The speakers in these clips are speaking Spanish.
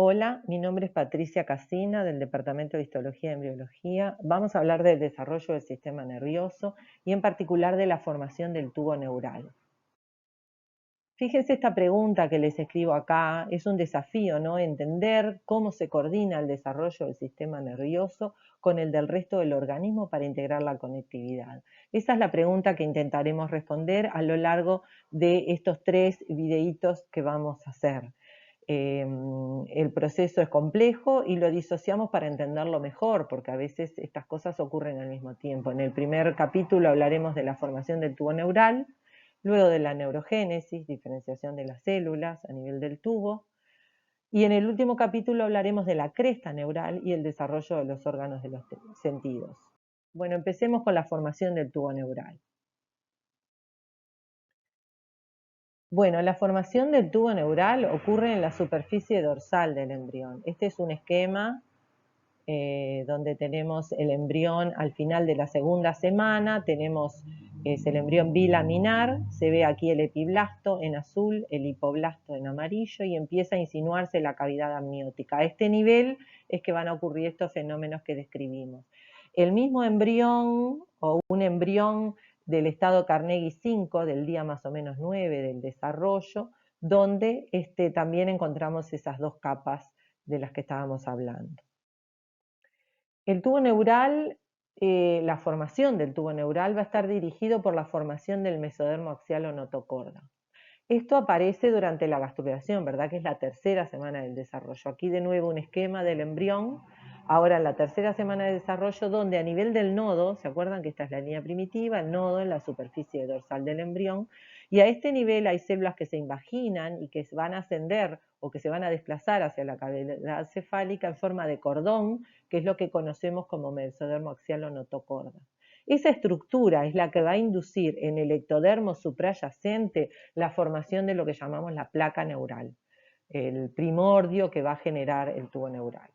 Hola, mi nombre es Patricia Casina del Departamento de Histología y Embriología. Vamos a hablar del desarrollo del sistema nervioso y en particular de la formación del tubo neural. Fíjense esta pregunta que les escribo acá, es un desafío, ¿no? Entender cómo se coordina el desarrollo del sistema nervioso con el del resto del organismo para integrar la conectividad. Esa es la pregunta que intentaremos responder a lo largo de estos 3 videitos que vamos a hacer. El proceso es complejo y lo disociamos para entenderlo mejor, porque a veces estas cosas ocurren al mismo tiempo. En el primer capítulo hablaremos de la formación del tubo neural, luego de la neurogénesis, diferenciación de las células a nivel del tubo, y en el último capítulo hablaremos de la cresta neural y el desarrollo de los órganos de los sentidos. Bueno, empecemos con la formación del tubo neural. Bueno, la formación del tubo neural ocurre en la superficie dorsal del embrión. Este es un esquema donde tenemos el embrión al final de la segunda semana, tenemos el embrión bilaminar, se ve aquí el epiblasto en azul, el hipoblasto en amarillo y empieza a insinuarse la cavidad amniótica. A este nivel es que van a ocurrir estos fenómenos que describimos. El mismo embrión o un embrión del estado Carnegie 5, del día más o menos 9 del desarrollo, donde también encontramos esas dos capas de las que estábamos hablando. El tubo neural, la formación del tubo neural va a estar dirigido por la formación del mesodermo axial o notocorda. Esto aparece durante la gastrulación, ¿verdad? Que es la tercera semana del desarrollo. Aquí de nuevo un esquema del embrión, ahora en la tercera semana de desarrollo, donde a nivel del nodo, ¿se acuerdan que esta es la línea primitiva? El nodo en la superficie dorsal del embrión, y a este nivel hay células que se invaginan y que van a ascender o que se van a desplazar hacia la cavidad cefálica en forma de cordón, que es lo que conocemos como mesodermo axial o notocorda. Esa estructura es la que va a inducir en el ectodermo suprayacente la formación de lo que llamamos la placa neural, el primordio que va a generar el tubo neural.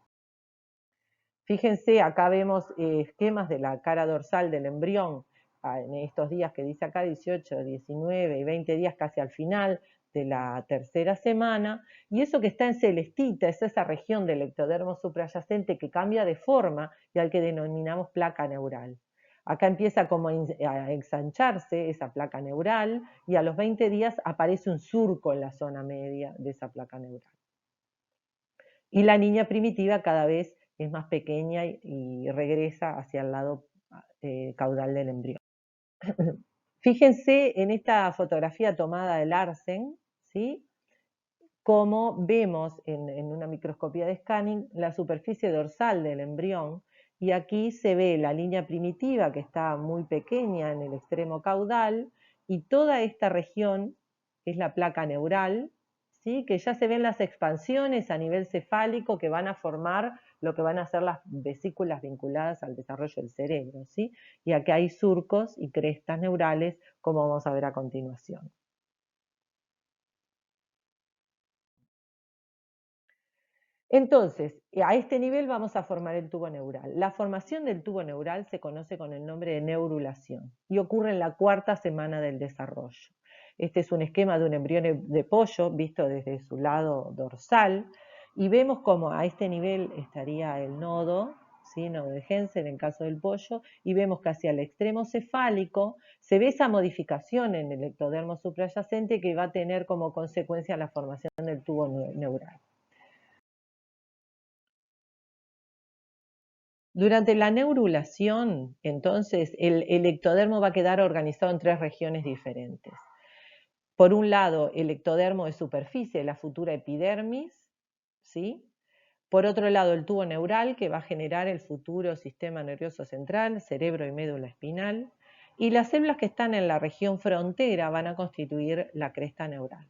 Fíjense, acá vemos esquemas de la cara dorsal del embrión en estos días que dice acá, 18, 19 y 20 días casi al final de la tercera semana, y eso que está en celestita es esa región del ectodermo suprayacente que cambia de forma y al que denominamos placa neural. Acá empieza como a ensancharse esa placa neural y a los 20 días aparece un surco en la zona media de esa placa neural. Y la niña primitiva cada vez es más pequeña y regresa hacia el lado caudal del embrión. Fíjense en esta fotografía tomada de Larsen, ¿sí? Cómo vemos en una microscopía de scanning la superficie dorsal del embrión, y aquí se ve la línea primitiva que está muy pequeña en el extremo caudal, y toda esta región es la placa neural, ¿sí? Que ya se ven las expansiones a nivel cefálico que van a formar lo que van a ser las vesículas vinculadas al desarrollo del cerebro, ¿sí? Y aquí hay surcos y crestas neurales, como vamos a ver a continuación. Entonces, a este nivel vamos a formar el tubo neural. La formación del tubo neural se conoce con el nombre de neurulación y ocurre en la cuarta semana del desarrollo. Este es un esquema de un embrión de pollo visto desde su lado dorsal, y vemos cómo a este nivel estaría el nodo, ¿sí? Nodo de Hensen en caso del pollo, y vemos que hacia el extremo cefálico se ve esa modificación en el ectodermo suprayacente que va a tener como consecuencia la formación del tubo neural. Durante la neurulación, entonces, el ectodermo va a quedar organizado en 3 regiones diferentes. Por un lado, el ectodermo de superficie, la futura epidermis, ¿sí? Por otro lado, el tubo neural, que va a generar el futuro sistema nervioso central, cerebro y médula espinal. Y las células que están en la región frontera van a constituir la cresta neural.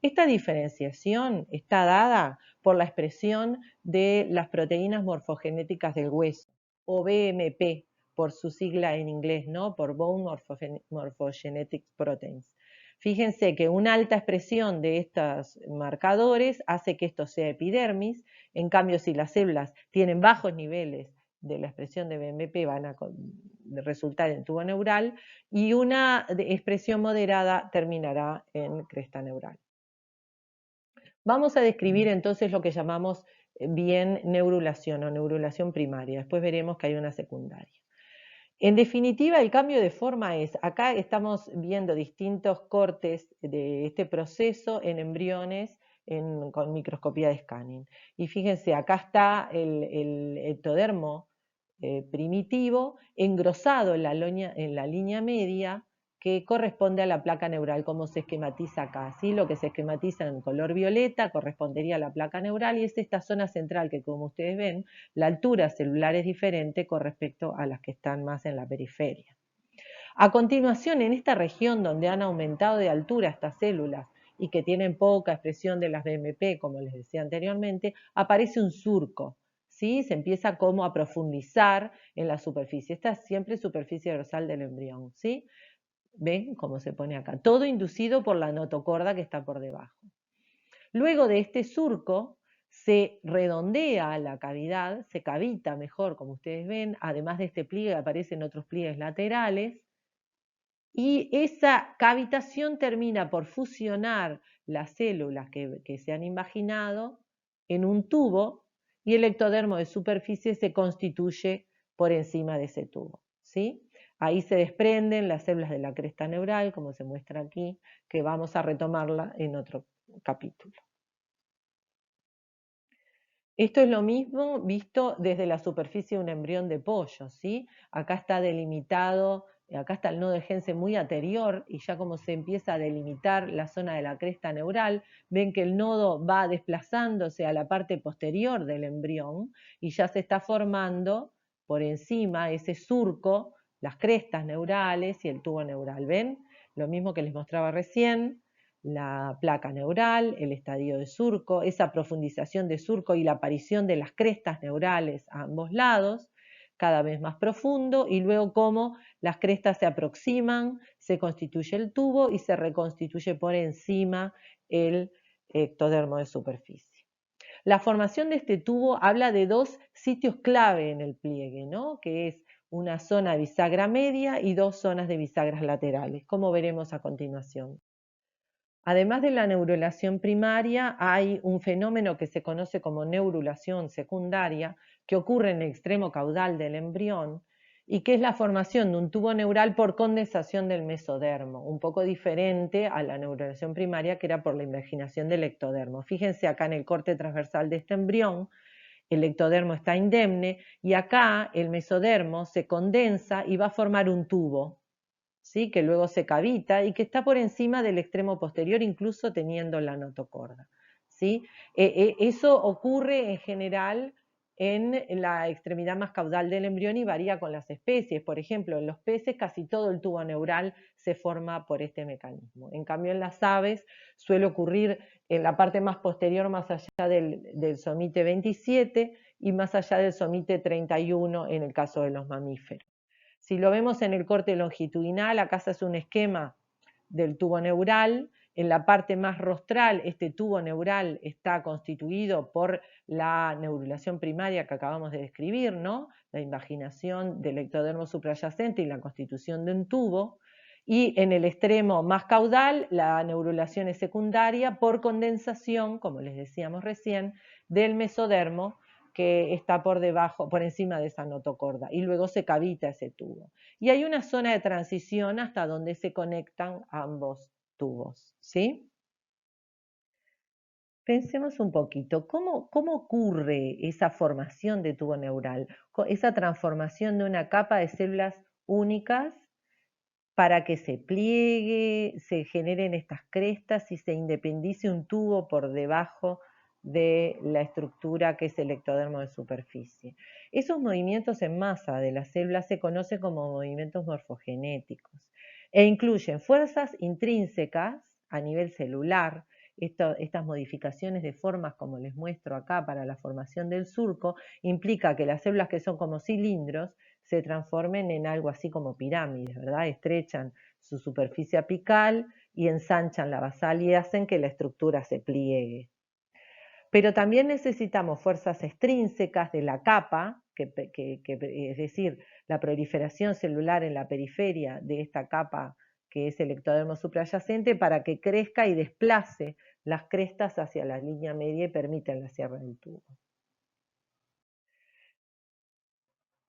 Esta diferenciación está dada por la expresión de las proteínas morfogenéticas del hueso, o BMP, por su sigla en inglés, ¿no? Por Bone Morphogenetic Proteins. Fíjense que una alta expresión de estos marcadores hace que esto sea epidermis. En cambio, si las células tienen bajos niveles de la expresión de BMP, van a resultar en tubo neural, y una expresión moderada terminará en cresta neural. Vamos a describir entonces lo que llamamos bien neurulación o neurulación primaria. Después veremos que hay una secundaria. En definitiva, el cambio de forma es, acá estamos viendo distintos cortes de este proceso en embriones con microscopía de Scanning. Y fíjense, acá está el ectodermo primitivo engrosado en la línea media que corresponde a la placa neural, como se esquematiza acá. ¿Sí? Lo que se esquematiza en color violeta correspondería a la placa neural y es esta zona central que, como ustedes ven, la altura celular es diferente con respecto a las que están más en la periferia. A continuación, en esta región donde han aumentado de altura estas células y que tienen poca expresión de las BMP, como les decía anteriormente, aparece un surco. ¿Sí? Se empieza como a profundizar en la superficie. Esta es siempre superficie dorsal del embrión. ¿Sí? ¿Ven cómo se pone acá? Todo inducido por la notocorda que está por debajo. Luego de este surco se redondea la cavidad, se cavita mejor, como ustedes ven, además de este pliegue aparecen otros pliegues laterales, y esa cavitación termina por fusionar las células que se han imaginado en un tubo y el ectodermo de superficie se constituye por encima de ese tubo. ¿Sí? Ahí se desprenden las células de la cresta neural, como se muestra aquí, que vamos a retomarla en otro capítulo. Esto es lo mismo visto desde la superficie de un embrión de pollo, ¿sí? Acá está delimitado, acá está el nodo de Hense muy anterior y ya como se empieza a delimitar la zona de la cresta neural, ven que el nodo va desplazándose a la parte posterior del embrión y ya se está formando por encima ese surco, las crestas neurales y el tubo neural, ¿ven? Lo mismo que les mostraba recién, la placa neural, el estadio de surco, esa profundización de surco y la aparición de las crestas neurales a ambos lados, cada vez más profundo, y luego cómo las crestas se aproximan, se constituye el tubo y se reconstituye por encima el ectodermo de superficie. La formación de este tubo habla de dos sitios clave en el pliegue, ¿no? Que es una zona de bisagra media y dos zonas de bisagras laterales, como veremos a continuación. Además de la neurulación primaria, hay un fenómeno que se conoce como neurulación secundaria, que ocurre en el extremo caudal del embrión y que es la formación de un tubo neural por condensación del mesodermo, un poco diferente a la neurulación primaria que era por la invaginación del ectodermo. Fíjense acá en el corte transversal de este embrión, el ectodermo está indemne y acá el mesodermo se condensa y va a formar un tubo, ¿sí? Que luego se cavita y que está por encima del extremo posterior, incluso teniendo la notocorda. ¿Sí? Eso ocurre en general en la extremidad más caudal del embrión y varía con las especies. Por ejemplo, en los peces casi todo el tubo neural se forma por este mecanismo. En cambio, en las aves suele ocurrir en la parte más posterior, más allá del somite 27 y más allá del somite 31 en el caso de los mamíferos. Si lo vemos en el corte longitudinal, acá se hace un esquema del tubo neural. En la parte más rostral, este tubo neural está constituido por la neurulación primaria que acabamos de describir, ¿no? La invaginación del ectodermo suprayacente y la constitución de un tubo. Y en el extremo más caudal, la neurulación es secundaria por condensación, como les decíamos recién, del mesodermo que está por debajo, por encima de esa notocorda, y luego se cavita ese tubo. Y hay una zona de transición hasta donde se conectan ambos tubos, ¿sí? Pensemos un poquito, ¿cómo ocurre esa formación de tubo neural? Esa transformación de una capa de células únicas para que se pliegue, se generen estas crestas y se independice un tubo por debajo de la estructura que es el ectodermo de superficie. Esos movimientos en masa de las células se conocen como movimientos morfogenéticos e incluyen fuerzas intrínsecas a nivel celular. Estas modificaciones de formas, como les muestro acá para la formación del surco, implica que las células que son como cilindros se transformen en algo así como pirámides, ¿verdad? Estrechan su superficie apical y ensanchan la basal y hacen que la estructura se pliegue. Pero también necesitamos fuerzas extrínsecas de la capa, es decir, la proliferación celular en la periferia de esta capa que es el ectodermo suprayacente, para que crezca y desplace las crestas hacia la línea media y permiten la cierre del tubo.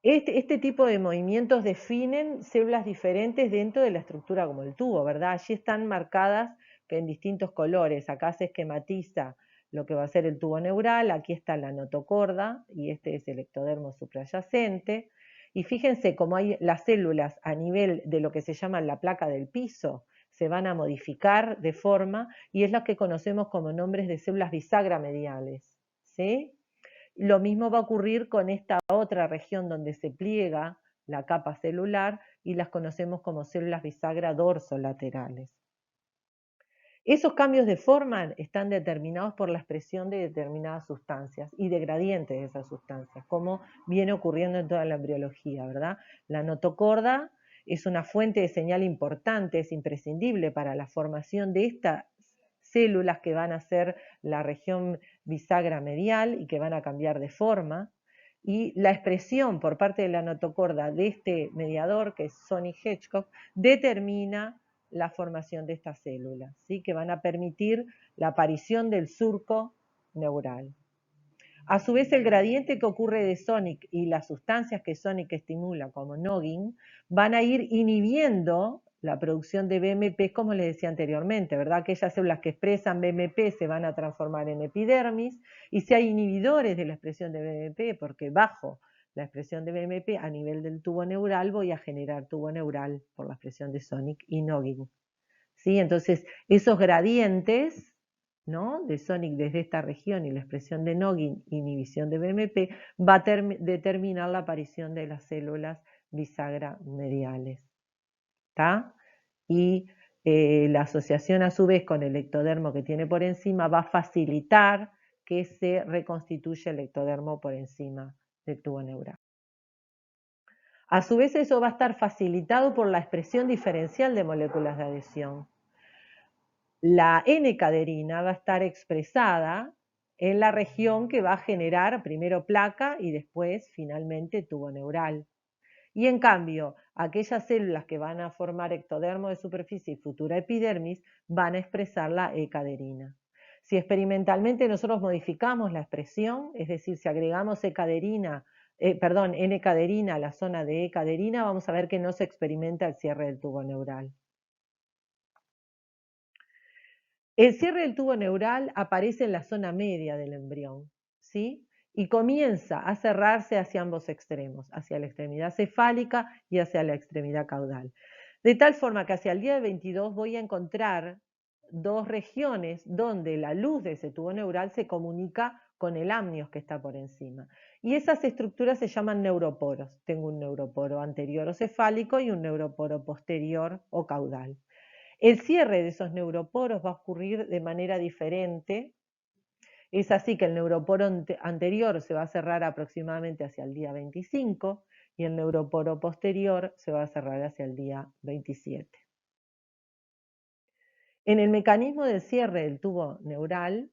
Este tipo de movimientos definen células diferentes dentro de la estructura como el tubo, ¿verdad? Allí están marcadas que en distintos colores. Acá se esquematiza lo que va a ser el tubo neural, aquí está la notocorda y este es el ectodermo suprayacente. Y fíjense cómo hay las células a nivel de lo que se llama la placa del piso, se van a modificar de forma y es lo que conocemos como nombres de células bisagra mediales, ¿sí? Lo mismo va a ocurrir con esta otra región donde se pliega la capa celular y las conocemos como células bisagra dorsolaterales. Esos cambios de forma están determinados por la expresión de determinadas sustancias y de gradientes de esas sustancias, como viene ocurriendo en toda la embriología, ¿verdad? La notocorda es una fuente de señal importante, es imprescindible para la formación de estas células que van a ser la región bisagra medial y que van a cambiar de forma. Y la expresión por parte de la notocorda de este mediador, que es Sonic-Hedgehog, determina la formación de estas células, ¿sí? Que van a permitir la aparición del surco neural. A su vez, el gradiente que ocurre de Sonic y las sustancias que Sonic estimula, como Noggin, van a ir inhibiendo la producción de BMP, como les decía anteriormente, ¿verdad? Aquellas células que expresan BMP se van a transformar en epidermis, y si hay inhibidores de la expresión de BMP, porque bajo la expresión de BMP a nivel del tubo neural, voy a generar tubo neural por la expresión de Sonic y Noggin, ¿sí? Entonces, esos gradientes, ¿no?, de Sonic desde esta región y la expresión de Noggin, inhibición de BMP, va a determinar la aparición de las células bisagra mediales. ¿Está? Y la asociación a su vez con el ectodermo que tiene por encima va a facilitar que se reconstituya el ectodermo por encima del tubo neural. A su vez, eso va a estar facilitado por la expresión diferencial de moléculas de adhesión. La N-caderina va a estar expresada en la región que va a generar primero placa y después finalmente tubo neural. Y en cambio, aquellas células que van a formar ectodermo de superficie y futura epidermis van a expresar la E-caderina. Si experimentalmente nosotros modificamos la expresión, es decir, si agregamos N-caderina a la zona de E-caderina, vamos a ver que no se experimenta el cierre del tubo neural. El cierre del tubo neural aparece en la zona media del embrión, ¿sí? Y comienza a cerrarse hacia ambos extremos, hacia la extremidad cefálica y hacia la extremidad caudal. De tal forma que hacia el día 22 voy a encontrar dos regiones donde la luz de ese tubo neural se comunica con el amnios que está por encima. Y esas estructuras se llaman neuroporos. Tengo un neuroporo anterior o cefálico y un neuroporo posterior o caudal. El cierre de esos neuroporos va a ocurrir de manera diferente. Es así que el neuroporo anterior se va a cerrar aproximadamente hacia el día 25 y el neuroporo posterior se va a cerrar hacia el día 27. En el mecanismo del cierre del tubo neural,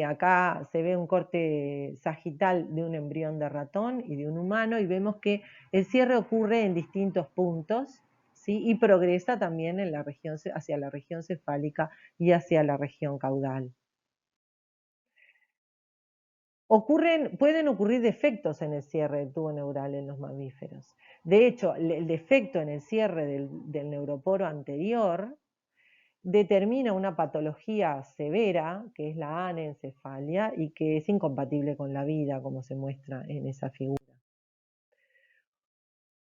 acá se ve un corte sagital de un embrión de ratón y de un humano, y vemos que el cierre ocurre en distintos puntos, ¿sí? Y progresa también en la región, hacia la región cefálica y hacia la región caudal. Pueden ocurrir defectos en el cierre del tubo neural en los mamíferos. De hecho, el defecto en el cierre del neuroporo anterior determina una patología severa, que es la anencefalia, y que es incompatible con la vida, como se muestra en esa figura.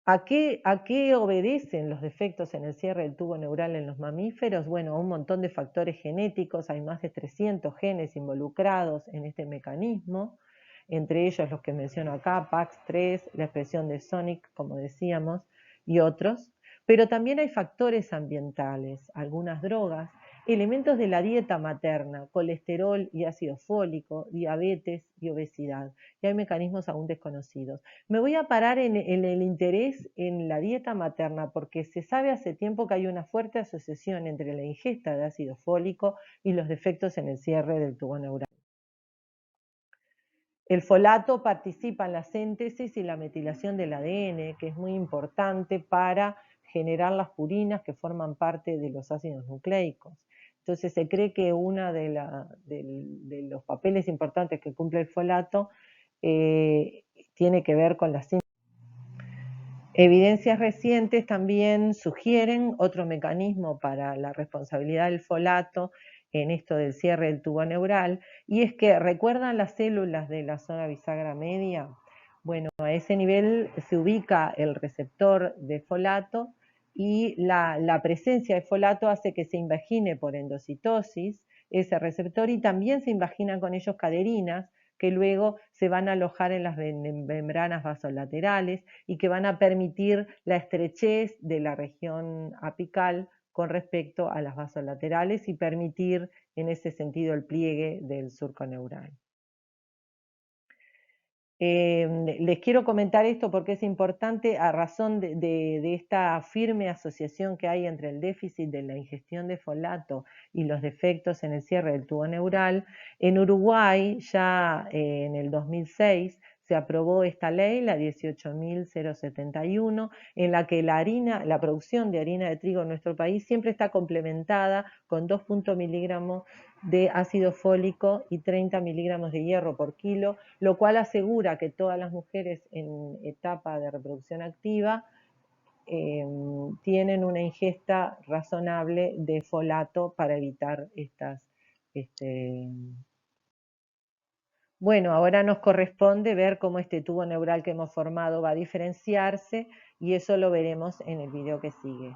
¿A qué obedecen los defectos en el cierre del tubo neural en los mamíferos? Bueno, a un montón de factores genéticos, hay más de 300 genes involucrados en este mecanismo, entre ellos los que menciono acá, PAX3, la expresión de Sonic, como decíamos, y otros. Pero también hay factores ambientales, algunas drogas, elementos de la dieta materna, colesterol y ácido fólico, diabetes y obesidad. Y hay mecanismos aún desconocidos. Me voy a parar en el interés en la dieta materna porque se sabe hace tiempo que hay una fuerte asociación entre la ingesta de ácido fólico y los defectos en el cierre del tubo neural. El folato participa en la síntesis y la metilación del ADN, que es muy importante para generar las purinas que forman parte de los ácidos nucleicos. Entonces se cree que uno de los papeles importantes que cumple el folato tiene que ver con la síntesis. Evidencias recientes también sugieren otro mecanismo para la responsabilidad del folato en esto del cierre del tubo neural, y es que, ¿recuerdan las células de la zona bisagra media? Bueno, a ese nivel se ubica el receptor de folato, y la presencia de folato hace que se invagine por endocitosis ese receptor, y también se invaginan con ellos caderinas, que luego se van a alojar en las membranas vasolaterales y que van a permitir la estrechez de la región apical con respecto a las vasolaterales y permitir en ese sentido el pliegue del surco neural. Les quiero comentar esto porque es importante a razón de esta firme asociación que hay entre el déficit de la ingestión de folato y los defectos en el cierre del tubo neural. En Uruguay, ya en el 2006, se aprobó esta ley, la 18.071, en la que la producción de harina de trigo en nuestro país siempre está complementada con 2 miligramos de ácido fólico y 30 miligramos de hierro por kilo, lo cual asegura que todas las mujeres en etapa de reproducción activa tienen una ingesta razonable de folato para evitar estas. Bueno, ahora nos corresponde ver cómo este tubo neural que hemos formado va a diferenciarse, y eso lo veremos en el video que sigue.